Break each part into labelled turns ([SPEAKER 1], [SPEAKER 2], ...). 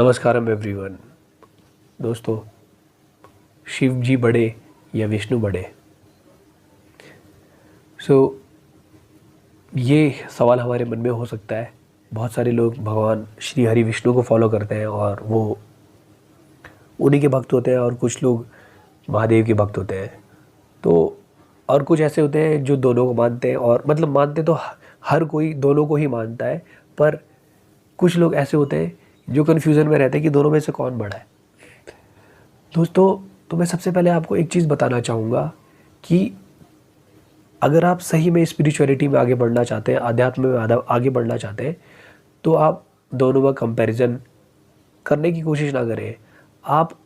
[SPEAKER 1] नमस्कारम everyone. दोस्तों, शिव जी बड़े या विष्णु बड़े? ये सवाल हमारे मन में हो सकता है। बहुत सारे लोग भगवान श्री हरि विष्णु को फॉलो करते हैं और वो उन्हीं के भक्त होते हैं, और कुछ लोग महादेव के भक्त होते हैं। तो और कुछ ऐसे होते हैं जो दोनों को मानते हैं, और मतलब मानते तो हर कोई दोनों को ही मानता है, पर कुछ लोग ऐसे होते हैं जो कन्फ्यूज़न में रहते हैं कि दोनों में से कौन बड़ा है। दोस्तों, तो मैं सबसे पहले आपको एक चीज़ बताना चाहूँगा कि अगर आप सही में स्पिरिचुअलिटी में आगे बढ़ना चाहते हैं, आध्यात्म में आगे बढ़ना चाहते हैं, तो आप दोनों में कंपैरिजन करने की कोशिश ना करें। आप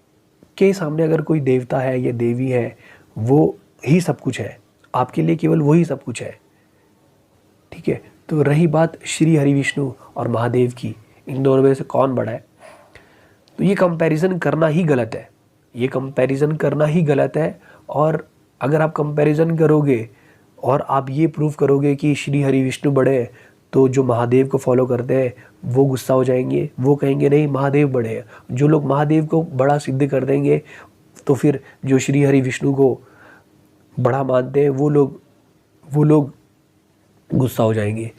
[SPEAKER 1] के सामने अगर कोई देवता है या देवी है, वो ही सब कुछ है, आपके लिए केवल वही सब कुछ है। ठीक है। तो रही बात श्री हरि विष्णु और महादेव की, इन दोनों में से कौन बड़ा है, तो ये कंपैरिजन करना ही गलत है। ये कंपैरिजन करना ही गलत है। और अगर आप कंपैरिजन करोगे और आप ये प्रूव करोगे कि श्री हरि विष्णु बड़े हैं, तो जो महादेव को फॉलो करते हैं वो गुस्सा हो जाएंगे, वो कहेंगे नहीं महादेव बड़े हैं। जो लोग महादेव को बड़ा सिद्ध कर देंगे, तो फिर जो श्री हरि विष्णु को बड़ा मानते हैं वो लोग गुस्सा हो जाएंगे।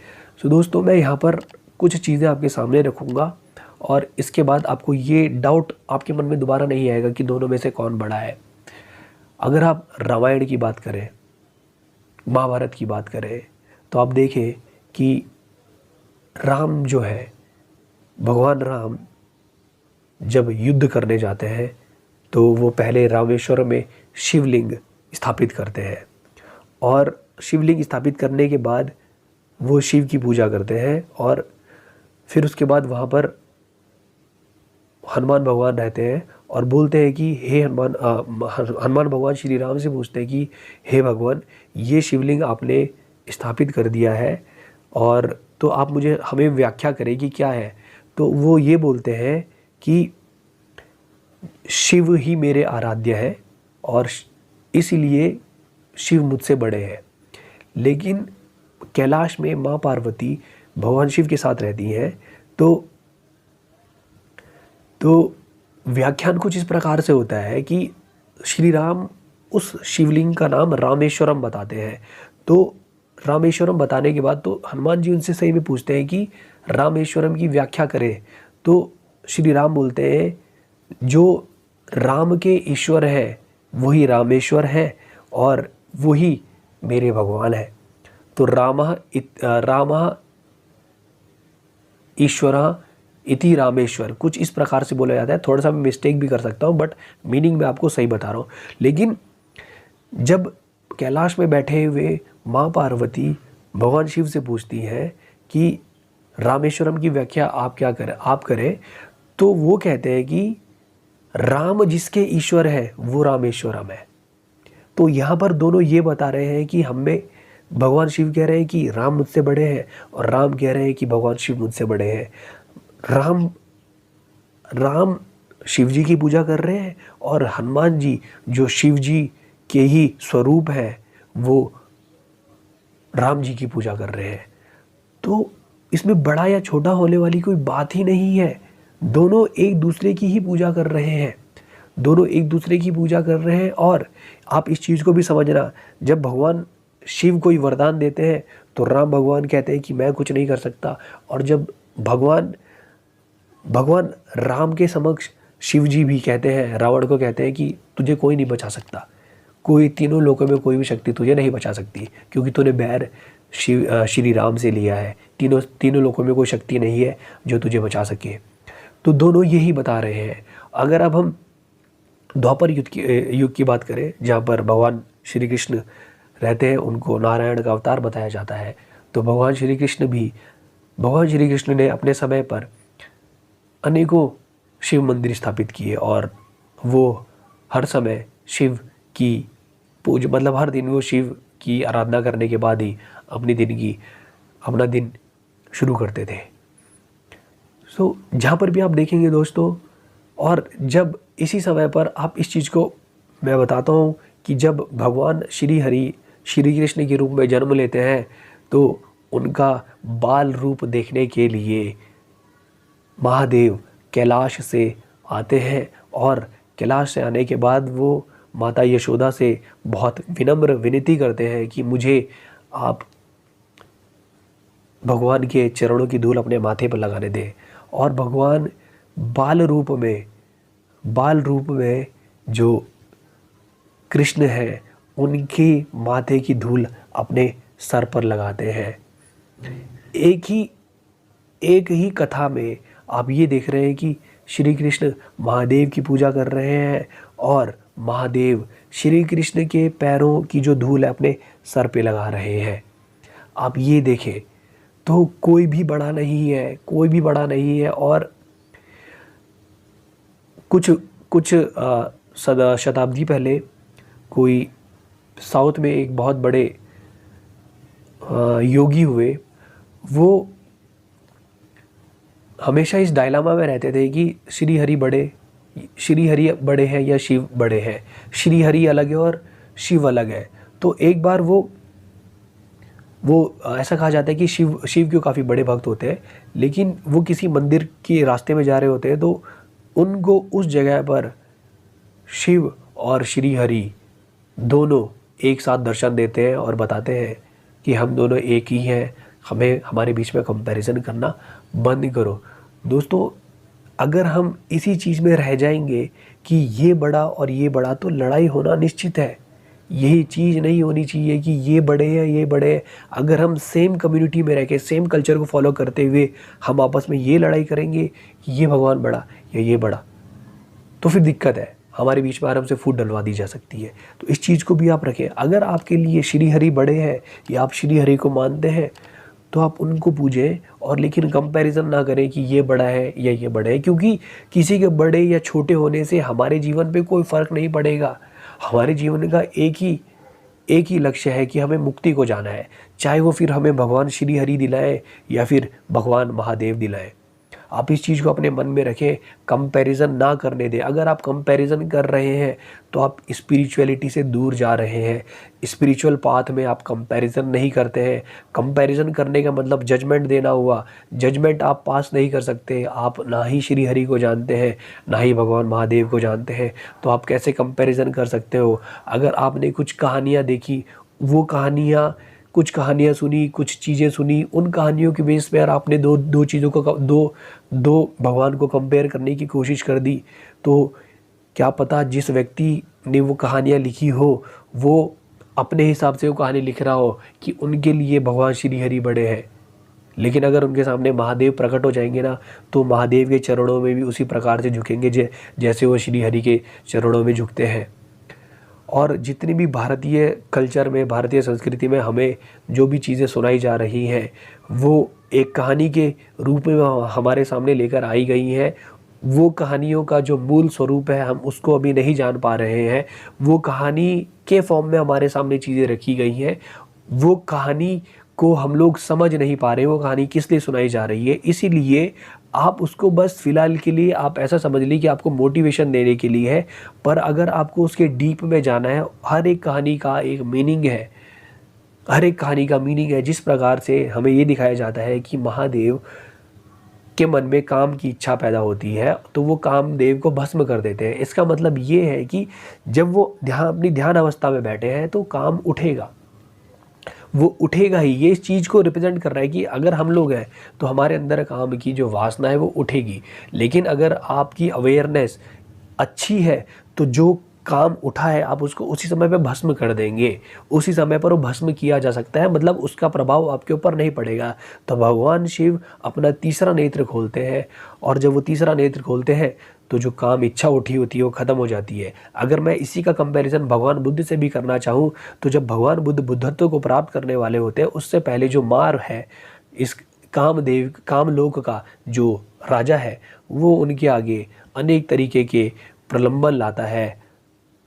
[SPEAKER 1] सो दोस्तों, मैं यहाँ पर कुछ चीज़ें आपके सामने रखूँगा, और इसके बाद आपको ये डाउट आपके मन में दोबारा नहीं आएगा कि दोनों में से कौन बड़ा है। अगर आप रामायण की बात करें, महाभारत की बात करें, तो आप देखें कि राम जो है, भगवान राम जब युद्ध करने जाते हैं तो वो पहले रामेश्वर में शिवलिंग स्थापित करते हैं, और शिवलिंग स्थापित करने के बाद वो शिव की पूजा करते हैं, और फिर उसके बाद वहाँ पर हनुमान भगवान रहते हैं और बोलते हैं कि हे हनुमान भगवान श्री राम से पूछते हैं कि हे भगवान, ये शिवलिंग आपने स्थापित कर दिया है, और तो आप हमें व्याख्या करें कि क्या है। तो वो ये बोलते हैं कि शिव ही मेरे आराध्य है, और इसीलिए शिव मुझसे बड़े हैं। लेकिन कैलाश में माँ पार्वती भगवान शिव के साथ रहती हैं, तो व्याख्यान कुछ इस प्रकार से होता है कि श्री राम उस शिवलिंग का नाम रामेश्वरम बताते हैं। तो रामेश्वरम बताने के बाद तो हनुमान जी उनसे सही में पूछते हैं कि रामेश्वरम की व्याख्या करें। तो श्री राम बोलते हैं जो राम के ईश्वर है वही रामेश्वर है, और वही मेरे भगवान है। तो रामः ईश्वरः इति रामेश्वर, कुछ इस प्रकार से बोला जाता है। थोड़ा सा मैं मिस्टेक भी कर सकता हूँ, बट मीनिंग मैं आपको सही बता रहा हूँ। लेकिन जब कैलाश में बैठे हुए माँ पार्वती भगवान शिव से पूछती हैं कि रामेश्वरम की व्याख्या आप करें, तो वो कहते हैं कि राम जिसके ईश्वर है वो रामेश्वरम है। तो यहाँ पर दोनों ये बता रहे हैं कि हमें भगवान शिव कह रहे हैं कि राम मुझसे बड़े हैं, और राम कह रहे हैं कि भगवान शिव मुझसे बड़े हैं। राम शिव जी की पूजा कर रहे हैं, और हनुमान जी जो शिव जी के ही स्वरूप हैं वो राम जी की पूजा कर रहे हैं। तो इसमें बड़ा या छोटा होने वाली कोई बात ही नहीं है। दोनों एक दूसरे की ही पूजा कर रहे हैं, दोनों एक दूसरे की पूजा कर रहे हैं। और आप इस चीज़ को भी समझना, जब भगवान शिव कोई वरदान देते हैं तो राम भगवान कहते हैं कि मैं कुछ नहीं कर सकता, और जब भगवान राम के समक्ष शिव जी भी कहते हैं, रावण को कहते हैं कि तुझे कोई नहीं बचा सकता, कोई तीनों लोकों में कोई भी शक्ति तुझे नहीं बचा सकती, क्योंकि तूने बैर श्री राम से लिया है। तीनों लोकों में कोई शक्ति नहीं है जो तुझे बचा सके। तो दोनों यही बता रहे हैं। अगर अब हम द्वापर युग की बात करें, जहाँ पर भगवान श्री कृष्ण रहते हैं, उनको नारायण का अवतार बताया जाता है, तो भगवान श्री कृष्ण ने अपने समय पर अनेकों शिव मंदिर स्थापित किए, और वो हर समय शिव की मतलब हर दिन वो शिव की आराधना करने के बाद ही अपना दिन शुरू करते थे। सो जहाँ पर भी आप देखेंगे दोस्तों, और जब इसी समय पर आप इस चीज़ को मैं बताता हूँ कि जब भगवान श्री कृष्ण के रूप में जन्म लेते हैं, तो उनका बाल रूप देखने के लिए महादेव कैलाश से आते हैं और कैलाश से आने के बाद वो माता यशोदा से बहुत विनम्र विनती करते हैं कि मुझे आप भगवान के चरणों की धूल अपने माथे पर लगाने दें। और भगवान बाल रूप में जो कृष्ण है उनकी माथे की धूल अपने सर पर लगाते हैं। एक ही कथा में आप ये देख रहे हैं कि श्री कृष्ण महादेव की पूजा कर रहे हैं और महादेव श्री कृष्ण के पैरों की जो धूल है अपने सर पे लगा रहे हैं। आप ये देखें तो कोई भी बड़ा नहीं है। और कुछ शताब्दी पहले कोई साउथ में एक बहुत बड़े योगी हुए, वो हमेशा इस डायलामा में रहते थे कि श्री हरि बड़े हैं या शिव बड़े हैं। श्री हरि अलग है और शिव अलग है। तो एक बार वो ऐसा कहा जाता है कि शिव के काफ़ी बड़े भक्त होते हैं, लेकिन वो किसी मंदिर के रास्ते में जा रहे होते हैं तो उनको उस जगह पर शिव और श्री हरि दोनों एक साथ दर्शन देते हैं और बताते हैं कि हम दोनों एक ही हैं, हमारे बीच में कंपैरिजन करना बंद करो। दोस्तों, अगर हम इसी चीज़ में रह जाएंगे कि ये बड़ा और ये बड़ा, तो लड़ाई होना निश्चित है। यही चीज़ नहीं होनी चाहिए कि ये बड़े हैं। अगर हम सेम कम्युनिटी में रह के सेम कल्चर को फॉलो करते हुए हम आपस में ये लड़ाई करेंगे कि ये भगवान बड़ा या ये बड़ा, तो फिर दिक्कत है। हमारे बीच में आराम से फूट डलवा दी जा सकती है। तो इस चीज़ को भी आप रखें। अगर आपके लिए श्री हरि बड़े हैं या आप श्री हरि को मानते हैं तो आप उनको पूजें, और लेकिन कंपैरिजन ना करें कि ये बड़ा है या ये बड़ा है, क्योंकि किसी के बड़े या छोटे होने से हमारे जीवन पे कोई फ़र्क नहीं पड़ेगा। हमारे जीवन का एक ही लक्ष्य है कि हमें मुक्ति को जाना है, चाहे वो फिर हमें भगवान श्री हरि दिलाए या फिर भगवान महादेव दिलाए। आप इस चीज़ को अपने मन में रखें, कंपैरिजन ना करने दें। अगर आप कंपैरिजन कर रहे हैं तो आप स्पिरिचुअलिटी से दूर जा रहे हैं। स्पिरिचुअल पाथ में आप कंपैरिजन नहीं करते हैं। कंपैरिजन करने का मतलब जजमेंट देना हुआ। जजमेंट आप पास नहीं कर सकते। आप ना ही श्री हरि को जानते हैं, ना ही भगवान महादेव को जानते हैं, तो आप कैसे कंपैरिजन कर सकते हो? अगर आपने कुछ कहानियाँ देखी, वो कुछ कहानियाँ सुनी, कुछ चीज़ें सुनी, उन कहानियों के बेस पर आपने दो चीज़ों को दो भगवान को कंपेयर करने की कोशिश कर दी, तो क्या पता जिस व्यक्ति ने वो कहानियाँ लिखी हो वो अपने हिसाब से वो कहानी लिख रहा हो कि उनके लिए भगवान श्री हरि बड़े हैं, लेकिन अगर उनके सामने महादेव प्रकट हो जाएंगे ना, तो महादेव के चरणों में भी उसी प्रकार से झुकेंगे जैसे वो श्री हरि के चरणों में झुकते हैं। और जितनी भी भारतीय कल्चर में, भारतीय संस्कृति में हमें जो भी चीज़ें सुनाई जा रही हैं वो एक कहानी के रूप में हमारे सामने लेकर आई गई हैं। वो कहानियों का जो मूल स्वरूप है हम उसको अभी नहीं जान पा रहे हैं। वो कहानी के फॉर्म में हमारे सामने चीज़ें रखी गई हैं, वो कहानी को हम लोग समझ नहीं पा रहे, वो कहानी किस लिए सुनाई जा रही है। इसीलिए आप उसको बस फ़िलहाल के लिए आप ऐसा समझ लीजिए कि आपको मोटिवेशन देने के लिए है, पर अगर आपको उसके डीप में जाना है, हर एक कहानी का एक मीनिंग है। जिस प्रकार से हमें ये दिखाया जाता है कि महादेव के मन में काम की इच्छा पैदा होती है तो वो कामदेव को भस्म कर देते हैं। इसका मतलब ये है कि जब वो अपनी ध्यान अवस्था में बैठे हैं तो काम उठेगा, वो उठेगा ही। ये इस चीज़ को रिप्रेजेंट कर रहा है कि अगर हम लोग हैं तो हमारे अंदर काम की जो वासना है वो उठेगी। लेकिन अगर आपकी अवेयरनेस अच्छी है तो जो काम उठा है आप उसको उसी समय पे भस्म कर देंगे, उसी समय पर वो भस्म किया जा सकता है, मतलब उसका प्रभाव आपके ऊपर नहीं पड़ेगा। तो भगवान शिव अपना तीसरा नेत्र खोलते हैं, और जब वो तीसरा नेत्र खोलते हैं तो जो काम इच्छा उठी होती है वो ख़त्म हो जाती है। अगर मैं इसी का कंपैरिजन भगवान बुद्ध से भी करना चाहूँ तो जब भगवान बुद्ध बुद्धत्व को प्राप्त करने वाले होते हैं उससे पहले जो मार है, इस कामलोक का जो राजा है वो उनके आगे अनेक तरीके के प्रलंबन लाता है।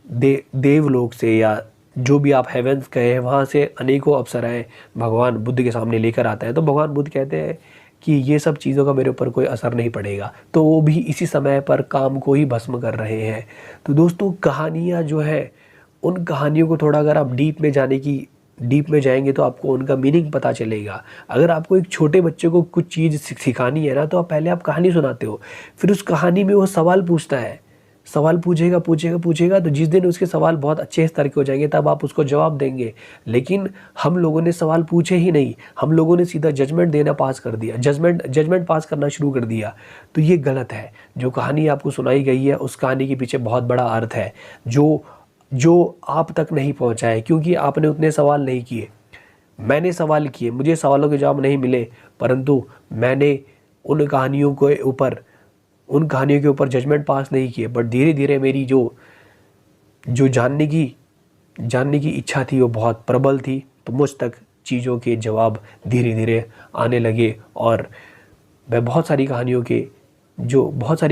[SPEAKER 1] देवलोक से या जो भी आप हेवेंस कहे वहाँ से अनेकों अप्सराएं भगवान बुद्ध के सामने लेकर आता है। तो भगवान बुद्ध कहते हैं कि ये सब चीज़ों का मेरे ऊपर कोई असर नहीं पड़ेगा, तो वो भी इसी समय पर काम को ही भस्म कर रहे हैं। तो दोस्तों, कहानियाँ जो है उन कहानियों को थोड़ा अगर आप डीप में जाने की डीप में जाएंगे तो आपको उनका मीनिंग पता चलेगा। अगर आपको एक छोटे बच्चे को कुछ चीज़ सिखानी है ना, तो पहले आप कहानी सुनाते हो, फिर उस कहानी में वो सवाल पूछता है, सवाल पूछेगा पूछेगा पूछेगा, तो जिस दिन उसके सवाल बहुत अच्छे स्तर के हो जाएंगे तब आप उसको जवाब देंगे। लेकिन हम लोगों ने सवाल पूछे ही नहीं, हम लोगों ने सीधा जजमेंट देना पास कर दिया, जजमेंट पास करना शुरू कर दिया। तो ये गलत है। जो कहानी आपको सुनाई गई है उस कहानी के पीछे बहुत बड़ा अर्थ है जो आप तक नहीं पहुंचा है, क्योंकि आपने उतने सवाल नहीं किए। मैंने सवाल किए, मुझे सवालों के जवाब नहीं मिले, परंतु मैंने उन कहानियों के ऊपर जजमेंट पास नहीं किए। बट धीरे धीरे मेरी जो जानने की इच्छा थी वो बहुत प्रबल थी, तो मुझ तक चीज़ों के जवाब धीरे धीरे आने लगे। और मैं बहुत सारी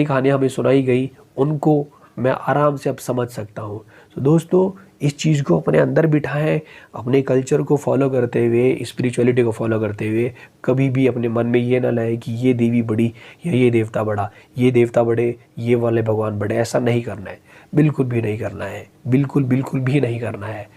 [SPEAKER 1] कहानियाँ हमें सुनाई गई, उनको मैं आराम से अब समझ सकता हूँ। तो दोस्तों, इस चीज़ को अपने अंदर बिठाएं, अपने कल्चर को फॉलो करते हुए, स्पिरिचुअलिटी को फॉलो करते हुए। कभी भी अपने मन में ये ना लाए कि ये देवी बड़ी या ये देवता बड़ा, ये देवता बड़े, ये वाले भगवान बड़े। ऐसा नहीं करना है, बिल्कुल भी नहीं करना है, बिल्कुल भी नहीं करना है।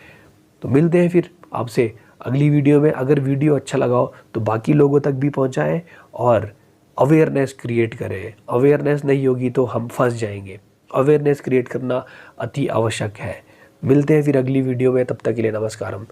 [SPEAKER 1] तो मिलते हैं फिर आपसे अगली वीडियो में। अगर वीडियो अच्छा लगा हो तो बाकी लोगों तक भी पहुँचाएँ और अवेयरनेस क्रिएट करें। अवेयरनेस नहीं होगी तो हम फंस जाएंगे। अवेयरनेस क्रिएट करना अति आवश्यक है। मिलते हैं फिर अगली वीडियो में, तब तक के लिए नमस्कारम।